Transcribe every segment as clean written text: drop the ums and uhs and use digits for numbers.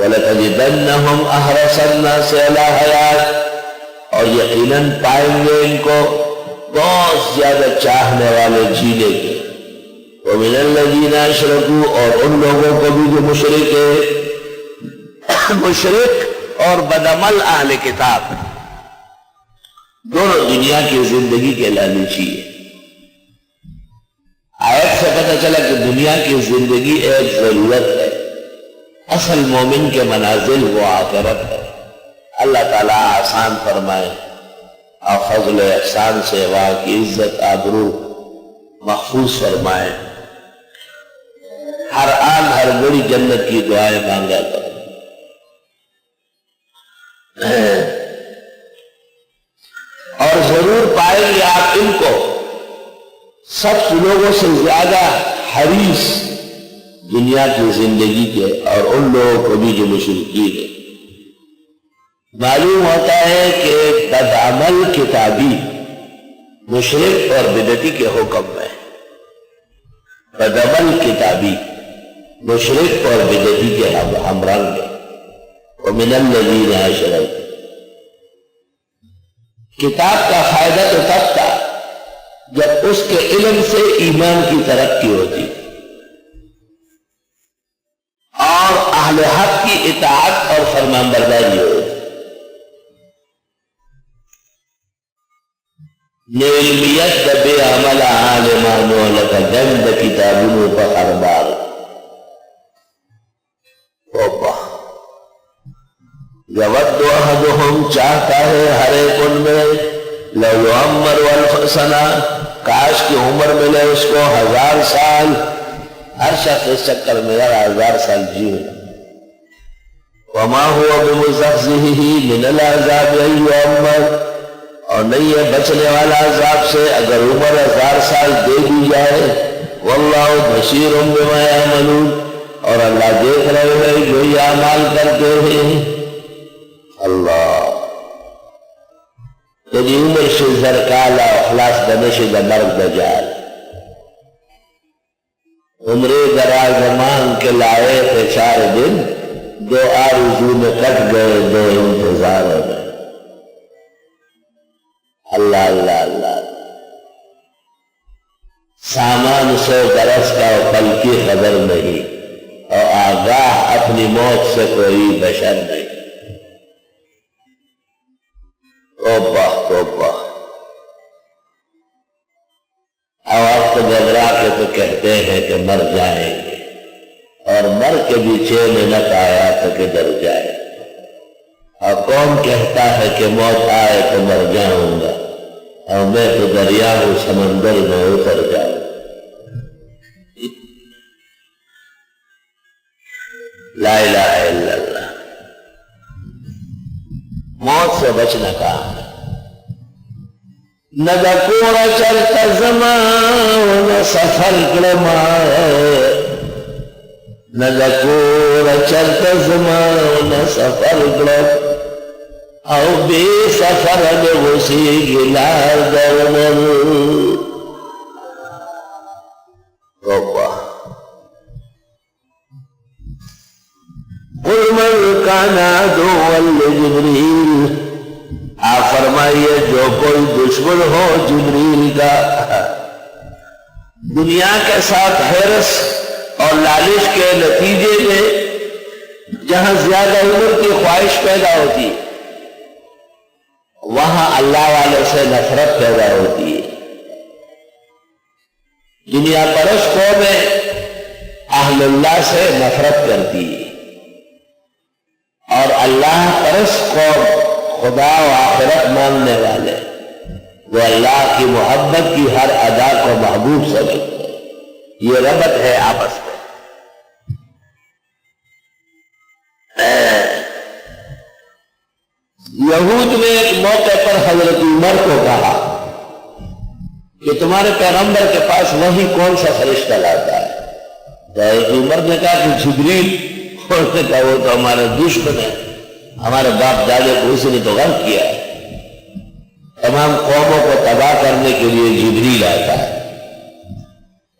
وَلَتَجِدَنَّهُمْ أَحْرَصَ النَّاسِ عَلَىٰ حَيَاةٍ، اور یقیناً پائیں گے ان کو بہت زیادہ چاہنے والے جینے کے، وَمِنَ الَّذِينَ أَشْرَكُوا، اور ان لوگوں کو بھی جو مشرک ہے، مشرک اور بدعمل اہل کتاب دونوں دنیا کی زندگی کے لالچی ہے۔ آیت سے پتہ چلا کہ دنیا کی زندگی ایک ضرورت ہے، اصل مومن کے منازل وہ آخرت ہے۔ اللہ تعالیٰ آسان فرمائے اور فضل احسان سے وہاں کی عزت آبرو محفوظ فرمائے۔ ہر آن ہر بڑی جنت کی دعائیں مانگا کرو۔ اور ضرور پائیں گے آپ ان کو سب لوگوں سے زیادہ حریص دنیا کی زندگی کے، اور ان لوگوں کو بھی جو مشرکین ہیں۔ معلوم ہوتا ہے کہ بدعمل کتابی مشرک اور بدعتی کے حکم میں، بدعمل کتابی مشرک اور بدعتی کے ہم رنگ ہیں۔ وَمِنَ الَّذِينَ أَشْرَكُوا، کتاب کا فائدہ تو تب تھا جب اس کے علم سے ایمان کی ترقی ہوتی اور اہل حق کی اطاعت اور فرمانبرداری ہوتی۔ علمیت بے عمل عالمانو لکا گند کتابوں پر خربار۔ یود احدہم، چاہتا ہے ہر ایک ان میں، لو یعمر الف سنہ، کاش کی عمر ملے اس کو 1000 سال، ہر شخص اس چکر میں 1000 سال جیو۔ وما هو بمزحزحہ من العذاب ان یعمر، اور نہیں ہے بچنے والا عذاب سے اگر عمر 1000 سال دے دی جائے۔ واللہ بصیر بما یعملون، اور اللہ دیکھ رہے ہیں جو یہ اعمال کرتے ہیں۔ اللہ تجی عمر سے زرکالا اخلاص دنش دمرگ دجال، عمرے دراز زمان کے لائے تھے 4 دن، 2 آرزو میں کٹ گئے، 2 انتظار ہو گئے۔ اللہ اللہ اللہ، سامان 100 برس کا اور پل کی خبر نہیں، اور آگاہ اپنی موت سے کوئی بشر نہیں۔ توبہ توبہ، اب آپ کو گھبرا کے تو کہتے ہیں کہ مر جائیں گے، اور مر کے بھی 6 منٹ آیا تو کہ ڈر جائے۔ اور کون کہتا ہے کہ موت آئے تو مر جاؤں گا، اور میں تو دریا ہوں سمندر میں اتر جاؤں۔ لا الہ الا اللہ، موت سے بچنا کہاں ہے؟ نہ دکوڑا چلتا زمان نہ سفر کلما، نہ دکوڑا چلتا زمان نہ سفر کلما، او بے سفر بغسی گلار درمن۔ قل من کان عدوا لجبریل، آپ فرمائیے جو کوئی دشمن ہو جبریل کا، دنیا کے ساتھ حرص اور لالچ کے نتیجے میں جہاں زیادہ عمر کی خواہش پیدا ہوتی ہے وہاں اللہ والے سے نفرت پیدا ہوتی ہے۔ دنیا پرست قومیں اہل اللہ سے نفرت کرتی ہے، اور اللہ پرست قوم خدا و آخرت ماننے والے وہ اللہ کی محبت کی ہر ادا کو محبوب سمجھتے ہیں۔ یہ ربط ہے آپس میں۔ یہود نے ایک موقع پر حضرت عمر کو کہا کہ تمہارے پیغمبر کے پاس وہی کون سا فرشتہ لاتا ہے؟ حضرت عمر نے کہا کہ جبریل۔ انہوں نے کہا وہ تو ہمارے دشمن ہے، ہمارے باپ دادے کو اس نے تو غلط کیا ہے، تمام قوموں کو تباہ کرنے کے لیے جبریل آتا ہے۔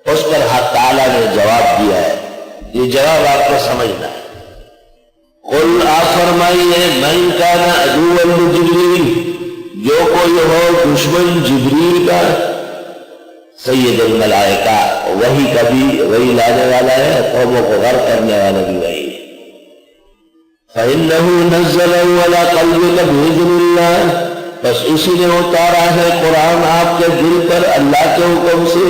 اس پر حق تعالیٰ نے جواب دیا ہے، یہ جواب آپ کو سمجھنا ہے۔ فرمائیے من کان عدوا لجبریل، جو کوئی ہو دشمن جبریل کا، سید الملائکہ، وہی کبھی وہی لانے والا ہے، قوموں کو غرق کرنے والا بھی وہی ہے۔ فَإِنَّهُ نَزَّلَهُ عَلَىٰ قَلْبِكَ بِإِذْنِ اللَّهِ، بس اسی نے اتارا ہے قرآن آپ کے دل پر اللہ کے حکم سے،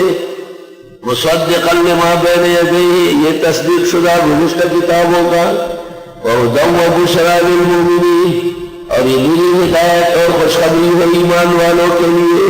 مصدقا لما بین یدیہ، یہ تصدیق شدہ گزشتہ کتابوں کا، وہدی وبشریٰ للمؤمنین، اور یہ دلی ہدایت اور خوشخبری ہے ایمان والوں کے لیے۔